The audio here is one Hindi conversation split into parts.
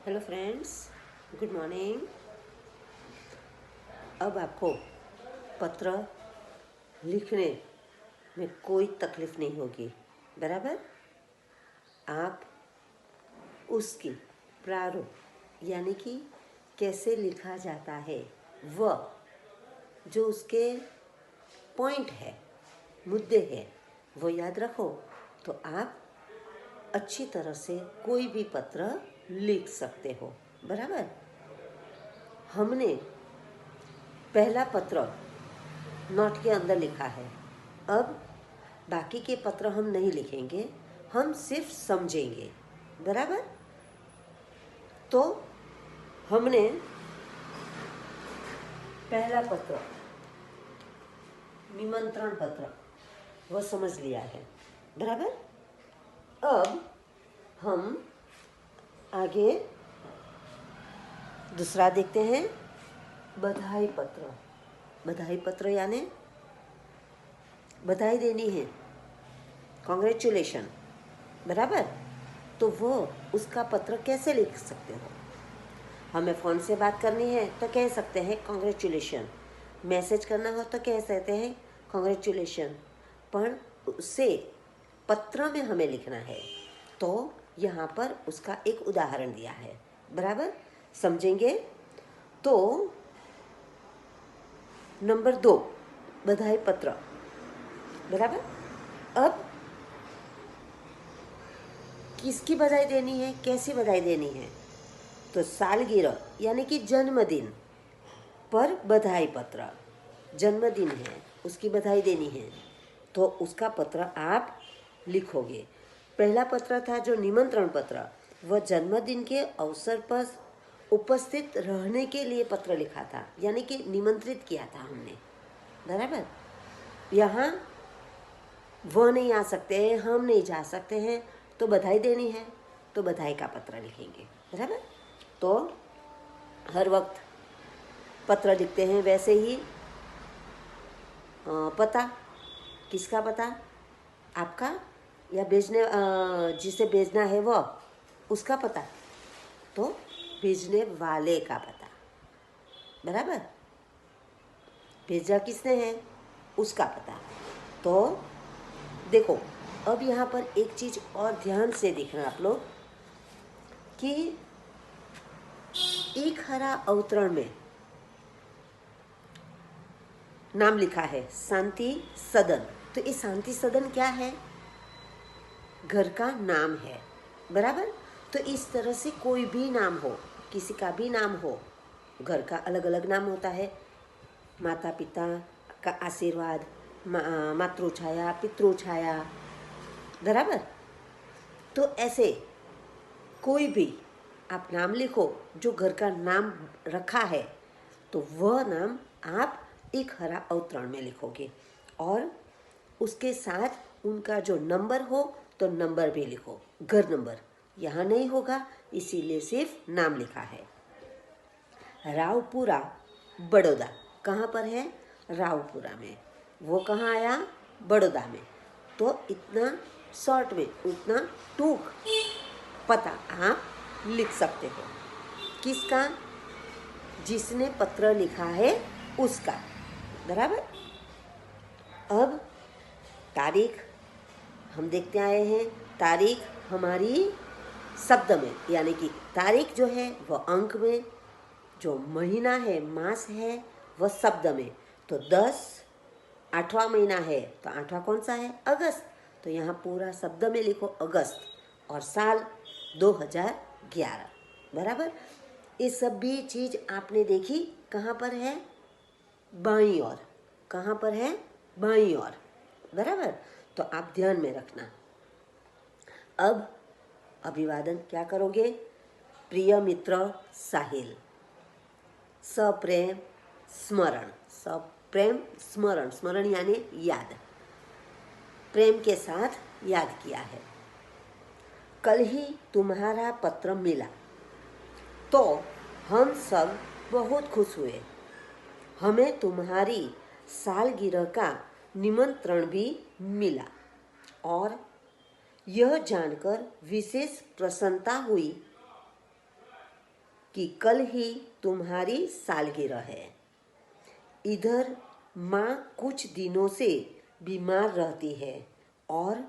Hello friends, good morning. अब आपको पत्र लिखने में कोई तकलीफ नहीं होगी, बराबर। आप उसकी प्रारूप यानी कि कैसे लिखा जाता है, वह जो उसके पॉइंट है, मुद्दे हैं, वो याद रखो तो आप अच्छी तरह से कोई भी पत्र लिख सकते हो, बराबर। हमने पहला पत्र नोट के अंदर लिखा है। अब बाकी के पत्र हम नहीं लिखेंगे, हम सिर्फ समझेंगे, बराबर। तो हमने पहला पत्र निमंत्रण पत्र वह समझ लिया है, बराबर। अब हम आगे दूसरा देखते हैं, बधाई पत्र। बधाई पत्र यानी बधाई देनी है, कॉन्ग्रेचुलेशन, बराबर। तो वो उसका पत्र कैसे लिख सकते हो? हमें फ़ोन से बात करनी है तो कह सकते हैं कॉन्ग्रेचुलेशन, मैसेज करना हो तो कह सकते हैं कॉन्ग्रेचुलेशन, पर उससे पत्र में हमें लिखना है तो यहाँ पर उसका एक उदाहरण दिया है, बराबर। समझेंगे तो नंबर 2 बधाई पत्र, बराबर। अब किसकी बधाई देनी है, कैसी बधाई देनी है? तो सालगिरह यानी कि जन्मदिन पर बधाई पत्र, जन्मदिन है उसकी बधाई देनी है तो उसका पत्र आप लिखोगे। पहला पत्र था जो निमंत्रण पत्र, वह जन्मदिन के अवसर पर उपस्थित रहने के लिए पत्र लिखा था, यानी कि निमंत्रित किया था हमने, बराबर। यहाँ वह नहीं आ सकते हैं, हम नहीं जा सकते हैं, तो बधाई देनी है तो बधाई का पत्र लिखेंगे, बराबर। तो हर वक्त पत्र लिखते हैं वैसे ही पता, किसका पता? आपका, या भेजने जिसे भेजना है वह, उसका पता, तो भेजने वाले का पता, बराबर। भेजा किसने है, उसका पता। तो देखो, अब यहाँ पर एक चीज और ध्यान से देखना आप लोग कि एक हरा अवतरण में नाम लिखा है शांति सदन। तो ये शांति सदन क्या है? घर का नाम है, बराबर। तो इस तरह से कोई भी नाम हो, किसी का भी नाम हो, घर का अलग अलग नाम होता है, माता पिता का आशीर्वाद, मातृछाया, पितृछाया, बराबर। तो ऐसे कोई भी आप नाम लिखो जो घर का नाम रखा है, तो वह नाम आप एक हरा अवतरण में लिखोगे और उसके साथ उनका जो नंबर हो तो नंबर भी लिखो। घर नंबर यहाँ नहीं होगा, इसीलिए सिर्फ नाम लिखा है। रावपुरा बड़ौदा कहाँ पर है? रावपुरा में। वो कहाँ आया? बड़ौदा में। तो इतना शॉर्ट में, उतना टूक पता आप लिख सकते हो। किसका? जिसने पत्र लिखा है उसका, बराबर। अब तारीख हम देखते आए हैं, तारीख हमारी शब्द में, यानी कि तारीख जो है वह अंक में, जो महीना है, मास है, वह शब्द में। तो 10 8वां महीना है तो 8वां कौन सा है? अगस्त। तो यहाँ पूरा शब्द में लिखो अगस्त, और साल 2011, बराबर। ये सब भी चीज आपने देखी कहाँ पर है? बाईं ओर। कहाँ पर है? बाईं ओर, बराबर। तो आप ध्यान में रखना। अब अभिवादन क्या करोगे? प्रिय मित्र साहिल, सप्रेम स्मरण, सप्रेम स्मरण, स्मरण यानी याद, प्रेम के साथ याद किया है। कल ही तुम्हारा पत्र मिला तो हम सब बहुत खुश हुए। हमें तुम्हारी सालगिरह का निमंत्रण भी मिला और यह जानकर विशेष प्रसन्नता हुई कि कल ही तुम्हारी सालगिरह है। इधर माँ कुछ दिनों से बीमार रहती है और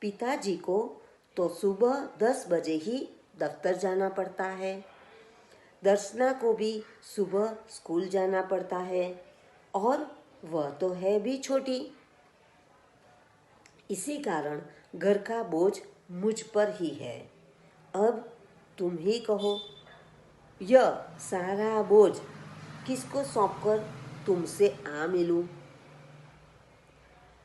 पिताजी को तो सुबह 10 बजे ही दफ्तर जाना पड़ता है। दर्शना को भी सुबह स्कूल जाना पड़ता है और वह तो है भी छोटी। इसी कारण घर का बोझ मुझ पर ही है। अब तुम ही कहो, यह सारा बोझ किसको सौंपकर तुमसे आ मिलूं?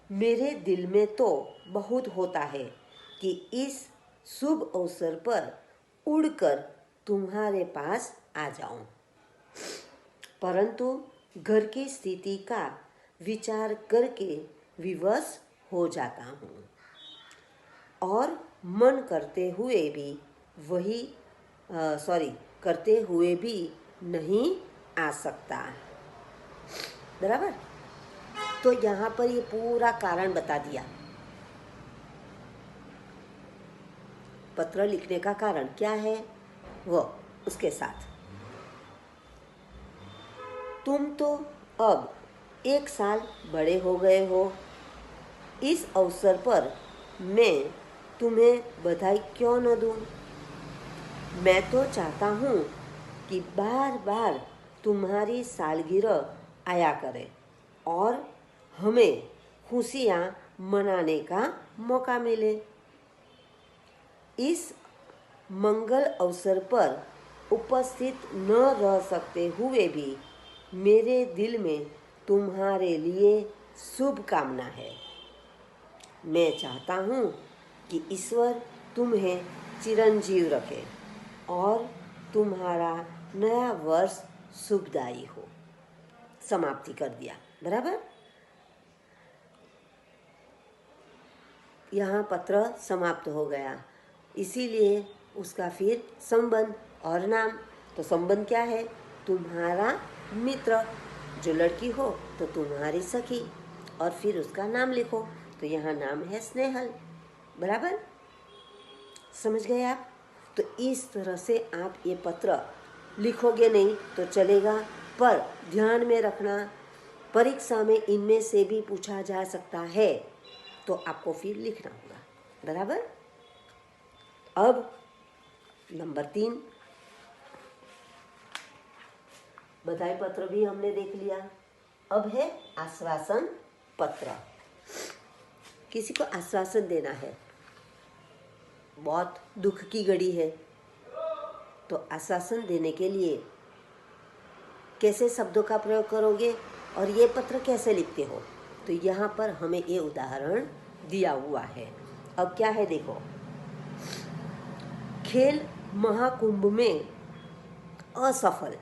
मेरे दिल में तो बहुत होता है कि इस शुभ अवसर पर उड़कर तुम्हारे पास आ जाऊं, परंतु घर की स्थिति का विचार करके विवश हो जाता हूँ और मन करते हुए भी नहीं आ सकता। बराबर। तो यहाँ पर ये पूरा कारण बता दिया। पत्र लिखने का कारण क्या है वो उसके साथ। तुम तो अब 1 साल बड़े हो गए हो। इस अवसर पर मैं तुम्हें बधाई क्यों न दूं? मैं तो चाहता हूँ कि बार बार तुम्हारी सालगिरह आया करे और हमें खुशियाँ मनाने का मौका मिले। इस मंगल अवसर पर उपस्थित न रह सकते हुए भी मेरे दिल में तुम्हारे लिए शुभकामना है। मैं चाहता हूँ कि ईश्वर तुम्हें चिरंजीव रखे और तुम्हारा नया वर्ष शुभदायी हो। समाप्ति कर दिया। बराबर। यहाँ पत्र समाप्त हो गया, इसीलिए उसका फिर संबंध और नाम। तो संबंध क्या है? तुम्हारा मित्र, जो लड़की हो तो तुम्हारी सखी, और फिर उसका नाम लिखो। तो यहाँ नाम है स्नेहल। बराबर, समझ गए आप? तो इस तरह से आप ये पत्र लिखोगे नहीं तो चलेगा, पर ध्यान में रखना परीक्षा में इनमें से भी पूछा जा सकता है, तो आपको फिर लिखना होगा। बराबर। अब नंबर 3, बधाई पत्र भी हमने देख लिया। अब है आश्वासन पत्र। किसी को आश्वासन देना है, बहुत दुख की घड़ी है, तो आश्वासन देने के लिए कैसे शब्दों का प्रयोग करोगे और ये पत्र कैसे लिखते हो, तो यहाँ पर हमें ये उदाहरण दिया हुआ है। अब क्या है देखो, खेल महाकुंभ में असफल,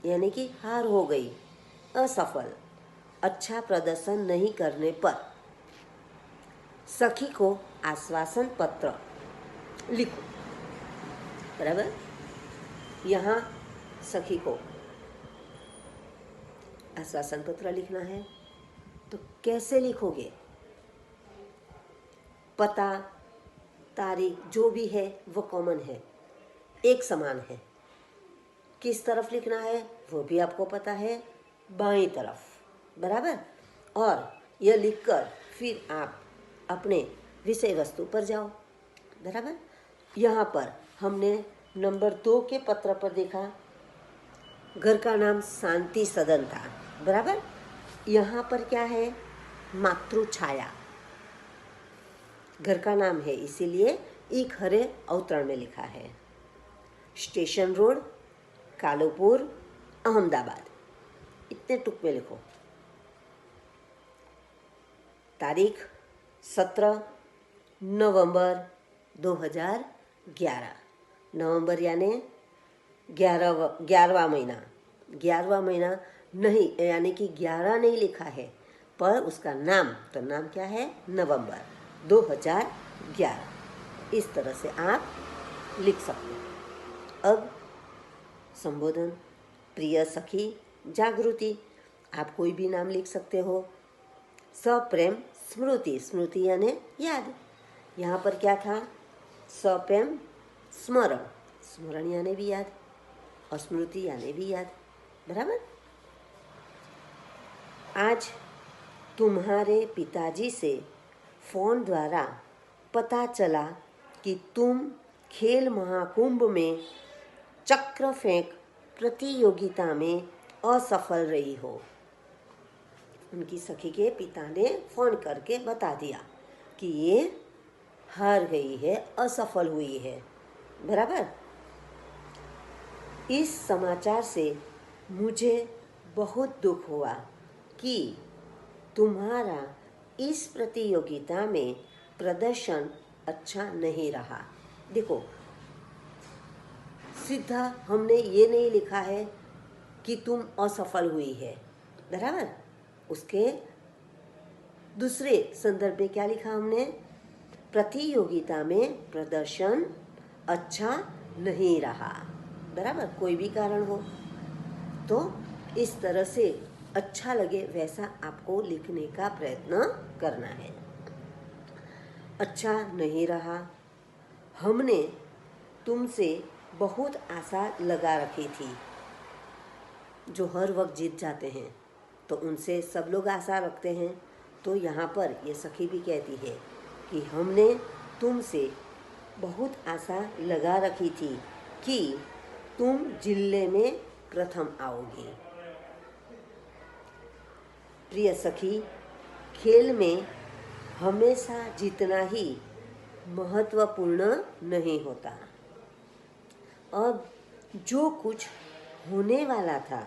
यानी कि हार हो गई, असफल, अच्छा प्रदर्शन नहीं करने पर सखी को आश्वासन पत्र लिखो। बराबर। यहाँ सखी को आश्वासन पत्र लिखना है, तो कैसे लिखोगे? पता, तारीख जो भी है वो कॉमन है, एक समान है। किस तरफ लिखना है वो भी आपको पता है, बाईं तरफ। बराबर। और यह लिखकर फिर आप अपने विषय वस्तु पर जाओ। बराबर। यहाँ पर हमने नंबर 2 के पत्र पर देखा, घर का नाम शांति सदन था। बराबर। यहाँ पर क्या है? मातृछाया घर का नाम है, इसीलिए एक हरे अवतरण में लिखा है। स्टेशन रोड, कालूपुर, अहमदाबाद, इतने टुक में लिखो। तारीख 17 नवंबर 2011। नवंबर यानी 11वां महीना। 11वां महीना नहीं, यानी कि 11 नहीं लिखा है, पर उसका नाम, तो नाम क्या है? नवंबर 2011। इस तरह से आप लिख सकते हैं। अब संबोधन, प्रिय सखी जागृति, आप कोई भी नाम लिख सकते हो। सप्रेम स्मृति, स्मृति यानी याद। यहाँ पर क्या था? सप्रेम स्मरण, स्मरण यानी भी याद। स्मृति यानी भी याद, बराबर। आज तुम्हारे पिताजी से फोन द्वारा पता चला कि तुम खेल महाकुंभ में चक्र फेंक प्रतियोगिता में असफल रही हो। उनकी सखी के पिता ने फोन करके बता दिया कि ये हार गई है, असफल हुई है, बराबर। इस समाचार से मुझे बहुत दुख हुआ कि तुम्हारा इस प्रतियोगिता में प्रदर्शन अच्छा नहीं रहा। देखो, सीधा हमने ये नहीं लिखा है कि तुम असफल हुई है, बराबर। उसके दूसरे संदर्भ में क्या लिखा हमने? प्रतियोगिता में प्रदर्शन अच्छा नहीं रहा, बराबर। कोई भी कारण हो तो इस तरह से अच्छा लगे वैसा आपको लिखने का प्रयत्न करना है। अच्छा नहीं रहा, हमने तुमसे बहुत आशा लगा रखी थी। जो हर वक्त जीत जाते हैं तो उनसे सब लोग आशा रखते हैं। तो यहाँ पर ये सखी भी कहती है कि हमने तुमसे बहुत आशा लगा रखी थी कि तुम जिले में प्रथम आओगी। प्रिय सखी, खेल में हमेशा जीतना ही महत्वपूर्ण नहीं होता। अब जो कुछ होने वाला था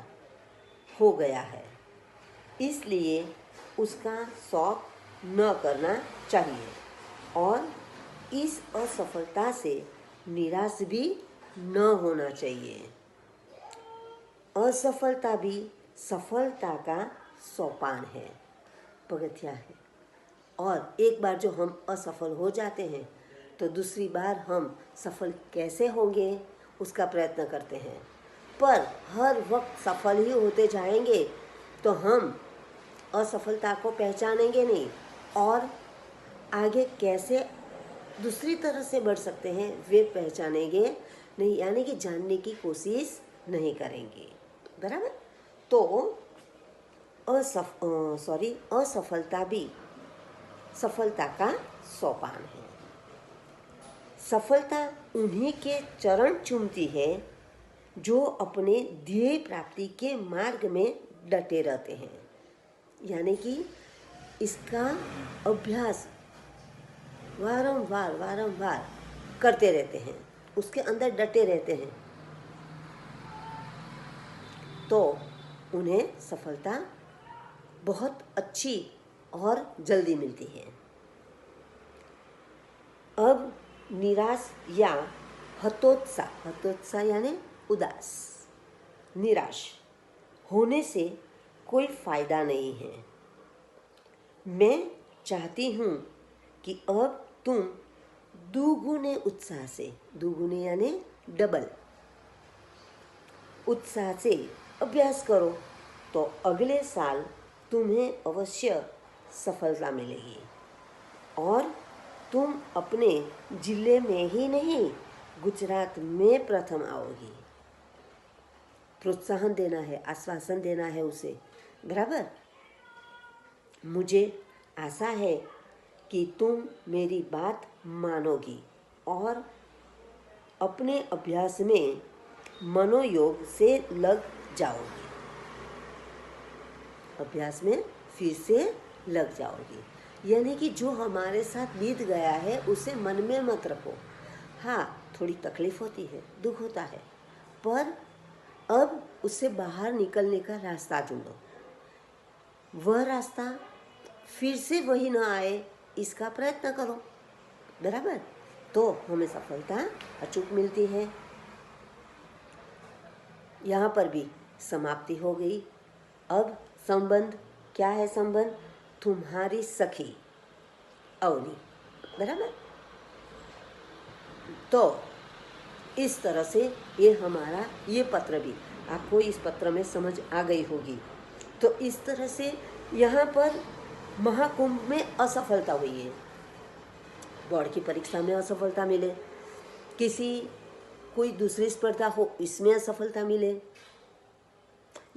हो गया है, इसलिए उसका शौक न करना चाहिए और इस असफलता से निराश भी न होना चाहिए। असफलता भी सफलता का सोपान है, पगथिया है। और एक बार जो हम असफल हो जाते हैं तो दूसरी बार हम सफल कैसे होंगे उसका प्रयत्न करते हैं। पर हर वक्त सफल ही होते जाएंगे तो हम असफलता को पहचानेंगे नहीं और आगे कैसे दूसरी तरह से बढ़ सकते हैं वे पहचानेंगे नहीं, यानी कि जानने की कोशिश नहीं करेंगे, बराबर। तो असफलता भी सफलता का सोपान है। सफलता उन्हीं के चरण चूमती है जो अपने ध्येय प्राप्ति के मार्ग में डटे रहते हैं, यानी कि इसका अभ्यास वारंवार करते रहते हैं, उसके अंदर डटे रहते हैं, तो उन्हें सफलता बहुत अच्छी और जल्दी मिलती है। अब निराश या हतोत्साह यानी उदास, निराश होने से कोई फायदा नहीं है। मैं चाहती हूँ कि अब तुम दुगुने उत्साह से, दुगुने यानी डबल उत्साह से अभ्यास करो तो अगले साल तुम्हें अवश्य सफलता मिलेगी और तुम अपने जिले में ही नहीं गुजरात में प्रथम आओगी। प्रोत्साहन देना है, आश्वासन देना है उसे, बराबर। मुझे आशा है कि तुम मेरी बात मानोगी और अपने अभ्यास में मनोयोग से लग जाओगी, अभ्यास में फिर से लग जाओगी। यानी कि जो हमारे साथ बीत गया है उसे मन में मत रखो। हाँ, थोड़ी तकलीफ होती है, दुख होता है, पर अब उससे बाहर निकलने का रास्ता ढूंढो। वह रास्ता फिर से वही ना आए इसका प्रयत्न करो, बराबर। तो हमें सफलता अचूक मिलती है। यहाँ पर भी समाप्ति हो गई। अब संबंध क्या है? संबंध तुम्हारी सखी अवनी, बराबर। तो इस तरह से ये हमारा ये पत्र भी आपको इस पत्र में समझ आ गई होगी। तो इस तरह से यहाँ पर महाकुंभ में असफलता हुई है, बोर्ड की परीक्षा में असफलता मिले, किसी कोई दूसरी स्पर्धा हो इसमें असफलता मिले,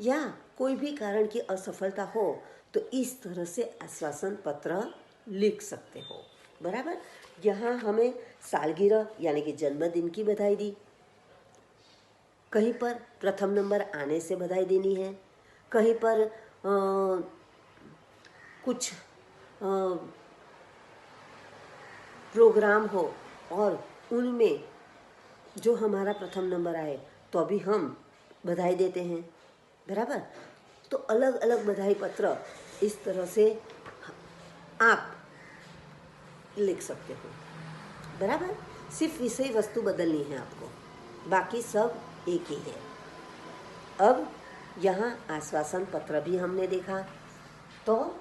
या कोई भी कारण की असफलता हो, तो इस तरह से आश्वासन पत्र लिख सकते हो। बराबर। यहाँ हमें सालगिरह यानी कि जन्मदिन की बधाई दी, कहीं पर प्रथम नंबर आने से बधाई देनी है, कहीं पर कुछ प्रोग्राम हो और उनमें जो हमारा प्रथम नंबर आए तो अभी हम बधाई देते हैं। बराबर। तो अलग अलग बधाई पत्र इस तरह से आप लिख सकते हो। बराबर। सिर्फ विषय वस्तु बदलनी है आपको, बाकी सब एक ही है। अब यहाँ आश्वासन पत्र भी हमने देखा, तो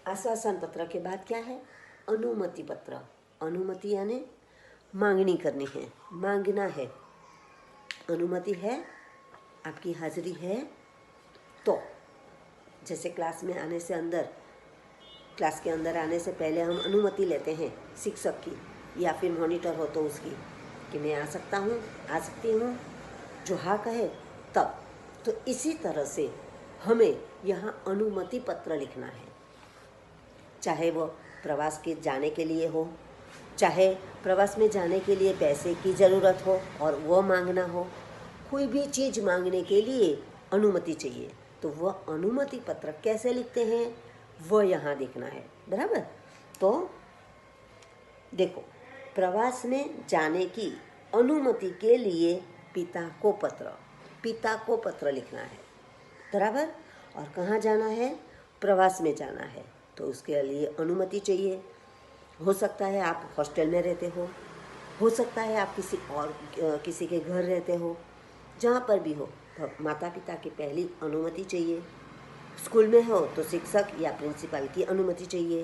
आश्वासन पत्र के बाद क्या है? अनुमति पत्र। अनुमति यानी मांगनी करनी है, मांगना है। अनुमति है, आपकी हाजिरी है, तो जैसे क्लास में आने से अंदर, क्लास के अंदर आने से पहले हम अनुमति लेते हैं शिक्षक की या फिर मॉनिटर हो तो उसकी, कि मैं आ सकता हूँ, आ सकती हूँ, जो हाँ कहे तब। तो इसी तरह से हमें यहाँ अनुमति पत्र लिखना है, चाहे वो प्रवास के जाने के लिए हो, चाहे प्रवास में जाने के लिए पैसे की ज़रूरत हो और वो मांगना हो, कोई भी चीज़ मांगने के लिए अनुमति चाहिए, तो वह अनुमति पत्र कैसे लिखते हैं वो यहाँ देखना है। बराबर। तो देखो, प्रवास में जाने की अनुमति के लिए पिता को पत्र लिखना है। बराबर। और कहाँ जाना है? प्रवास में जाना है, तो उसके लिए अनुमति चाहिए। हो सकता है आप हॉस्टल में रहते हो सकता है आप किसी के घर रहते हो, जहाँ पर भी हो तो माता पिता की पहली अनुमति चाहिए। स्कूल में हो तो शिक्षक या प्रिंसिपल की अनुमति चाहिए।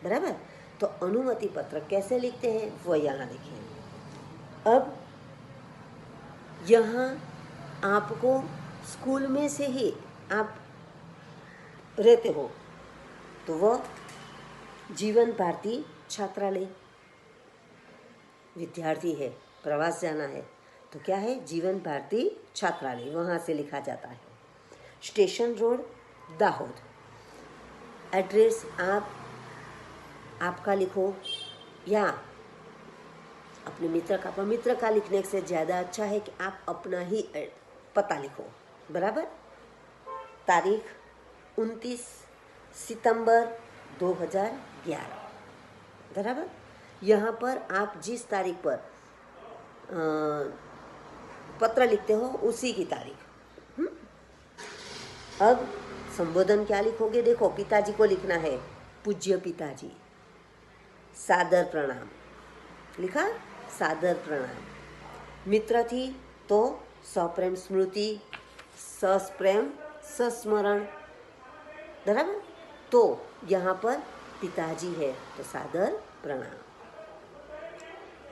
बराबर। तो अनुमति पत्र कैसे लिखते हैं वो यहाँ लिखें। अब यहाँ आपको स्कूल में से ही आप रहते हो तो वो जीवन भारती छात्रालय, विद्यार्थी है, प्रवास जाना है तो क्या है? जीवन भारती छात्रालय, वहाँ से लिखा जाता है। Station road Dahod. एड्रेस आपका लिखो या अपने मित्र का, पर मित्र का लिखने से ज़्यादा अच्छा है कि आप अपना ही पता लिखो। बराबर। तारीख 29 सितंबर 2011। बराबर। यहाँ पर आप जिस तारीख पर पत्र लिखते हो उसी की तारीख। अब संबोधन क्या लिखोगे? देखो, पिताजी को लिखना है पूज्य पिताजी, सादर प्रणाम। लिखा? सादर प्रणाम। मित्र थी तो सप्रेम स्मृति, सप्रेम संस्मरण। बराबर। तो यहाँ पर पिताजी है तो सादर प्रणाम।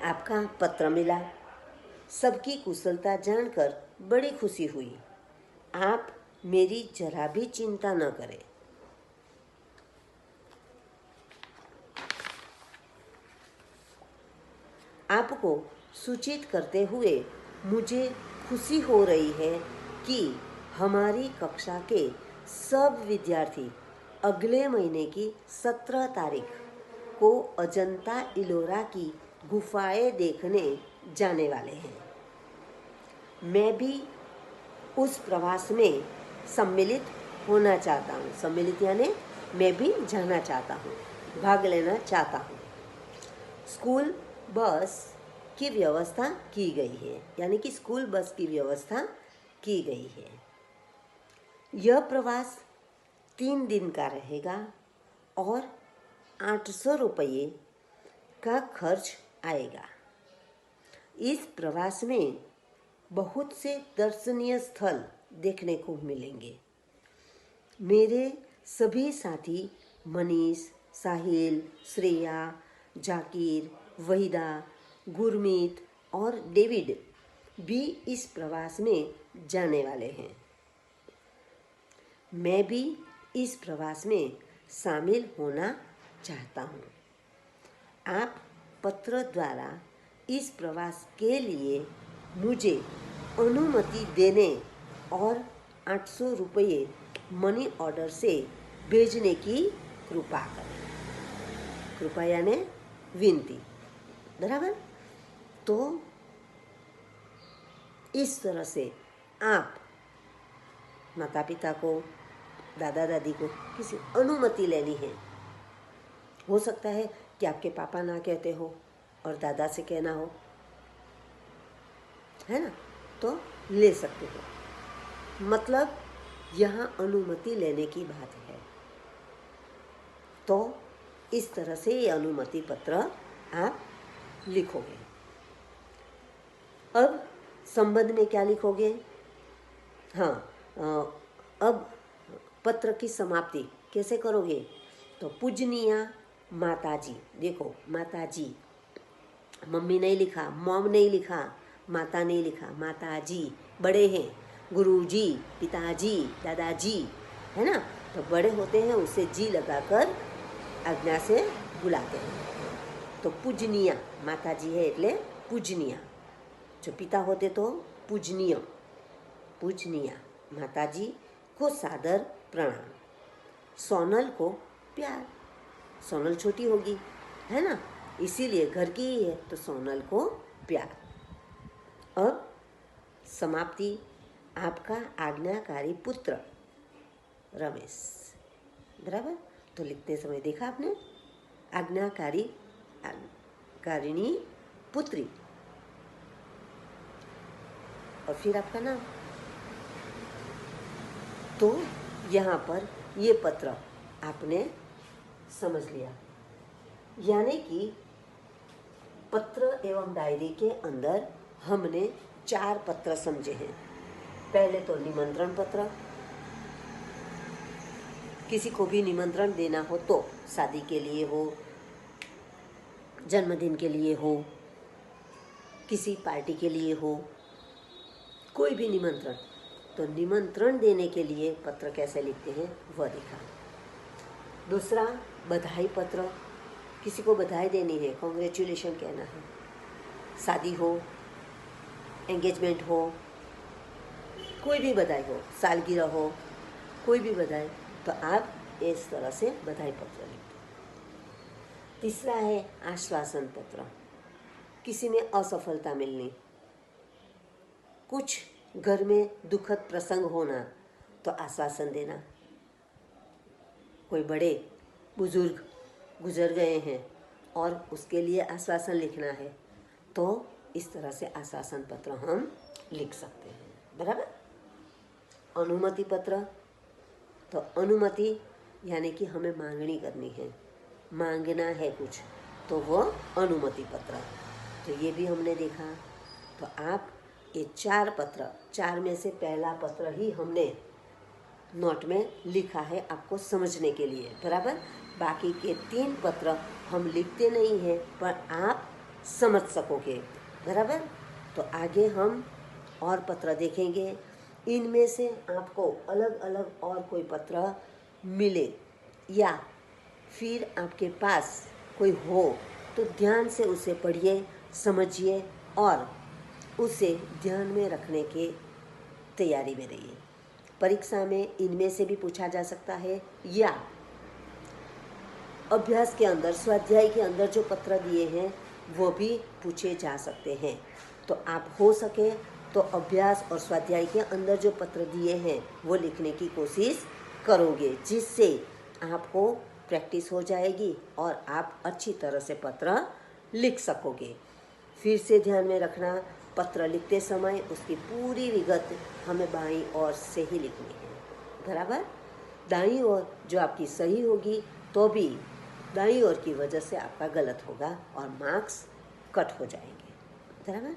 आपका पत्र मिला, सबकी कुशलता जानकर बड़ी खुशी हुई। आप मेरी जरा भी चिंता न करें। आपको सूचित करते हुए मुझे खुशी हो रही है कि हमारी कक्षा के सब विद्यार्थी अगले महीने की 17 तारीख को अजंता इलोरा की गुफाएं देखने जाने वाले हैं। मैं भी उस प्रवास में सम्मिलित होना चाहता हूँ। सम्मिलित यानी मैं भी जाना चाहता हूँ, भाग लेना चाहता हूँ। स्कूल बस की व्यवस्था की गई है, यानी कि स्कूल बस की व्यवस्था की गई है। यह प्रवास 3 दिन का रहेगा और 800 रुपये का खर्च आएगा। इस प्रवास में बहुत से दर्शनीय स्थल देखने को मिलेंगे। मेरे सभी साथी मनीष, साहिल, श्रेया, जाकिर, वहीदा, गुरमीत और डेविड भी इस प्रवास में जाने वाले हैं। मैं भी इस प्रवास में शामिल होना चाहता हूँ। आप पत्र द्वारा इस प्रवास के लिए मुझे अनुमति देने और 800 रुपये मनी ऑर्डर से भेजने की कृपा करें। कृपा यानी विनती, बराबर। तो इस तरह से आप माता पिता को, दादा दादी को किसी अनुमति लेनी है। हो सकता है कि आपके पापा ना कहते हो और दादा से कहना हो, है ना, तो ले सकते हो। मतलब यहाँ अनुमति लेने की बात है। तो इस तरह से ये अनुमति पत्र आप लिखोगे। अब संबंध में क्या लिखोगे? हाँ, अब पत्र की समाप्ति कैसे करोगे? तो पूजनीय माताजी, देखो माताजी, मम्मी नहीं लिखा, मॉम नहीं लिखा, माता नहीं लिखा, माताजी बड़े हैं, गुरुजी, पिताजी, दादाजी, है ना। तो बड़े होते हैं उसे जी लगाकर आज्ञा से बुलाते हैं। तो पूजनीय माताजी है એટલે पूजनीय, जो पिता होते तो पूजनीय, पूजनीय माताजी को सादर प्रणाम। सोनल को प्यार, सोनल छोटी होगी, है ना, इसीलिए घर की ही है तो सोनल को प्यार। अब समाप्ति, आपका आज्ञाकारी पुत्र रमेश, बराबर। तो लिखते समय देखा आपने, आज्ञाकारी कारिणी पुत्री, और फिर आपका नाम। तो यहाँ पर ये पत्र आपने समझ लिया, यानी कि पत्र एवं डायरी के अंदर हमने 4 पत्र समझे हैं। पहले तो निमंत्रण पत्र, किसी को भी निमंत्रण देना हो तो शादी के लिए हो, जन्मदिन के लिए हो, किसी पार्टी के लिए हो, कोई भी निमंत्रण, तो निमंत्रण देने के लिए पत्र कैसे लिखते हैं वह दिखा। दूसरा बधाई पत्र, किसी को बधाई देनी है, कॉन्ग्रेचुलेशन कहना है, शादी हो, एंगेजमेंट हो, कोई भी बधाई हो, सालगिरह हो, कोई भी बधाई, तो आप इस तरह से बधाई पत्र लिखते हैं। तीसरा है आश्वासन पत्र, किसी में असफलता मिलनी, कुछ घर में दुखद प्रसंग होना तो आश्वासन देना, कोई बड़े बुजुर्ग गुजर गए हैं और उसके लिए आश्वासन लिखना है, तो इस तरह से आश्वासन पत्र हम लिख सकते हैं, बराबर। अनुमति पत्र, तो अनुमति यानी कि हमें मांगनी करनी है, मांगना है कुछ, तो वो अनुमति पत्र, तो ये भी हमने देखा। तो आप ये 4 पत्र, 4 में से पहला पत्र ही हमने नोट में लिखा है आपको समझने के लिए, बराबर। बाकी के 3 पत्र हम लिखते नहीं हैं पर आप समझ सकोगे, बराबर। तो आगे हम और पत्र देखेंगे, इनमें से आपको अलग अलग और कोई पत्र मिले या फिर आपके पास कोई हो तो ध्यान से उसे पढ़िए, समझिए और उसे ध्यान में रखने की तैयारी में रहिए। परीक्षा में इनमें से भी पूछा जा सकता है या अभ्यास के अंदर, स्वाध्याय के अंदर जो पत्र दिए हैं वो भी पूछे जा सकते हैं। तो आप हो सके तो अभ्यास और स्वाध्याय के अंदर जो पत्र दिए हैं वो लिखने की कोशिश करोगे, जिससे आपको प्रैक्टिस हो जाएगी और आप अच्छी तरह से पत्र लिख सकोगे। फिर से ध्यान में रखना, पत्र लिखते समय उसकी पूरी विगत हमें बाईं ओर से ही लिखनी है, बराबर। दाईं ओर जो आपकी सही होगी तो भी दाईं ओर की वजह से आपका गलत होगा और मार्क्स कट हो जाएंगे, बराबर।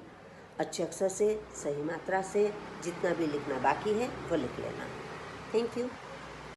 अच्छे अक्षर से, सही मात्रा से जितना भी लिखना बाकी है वो लिख लेना। Thank you.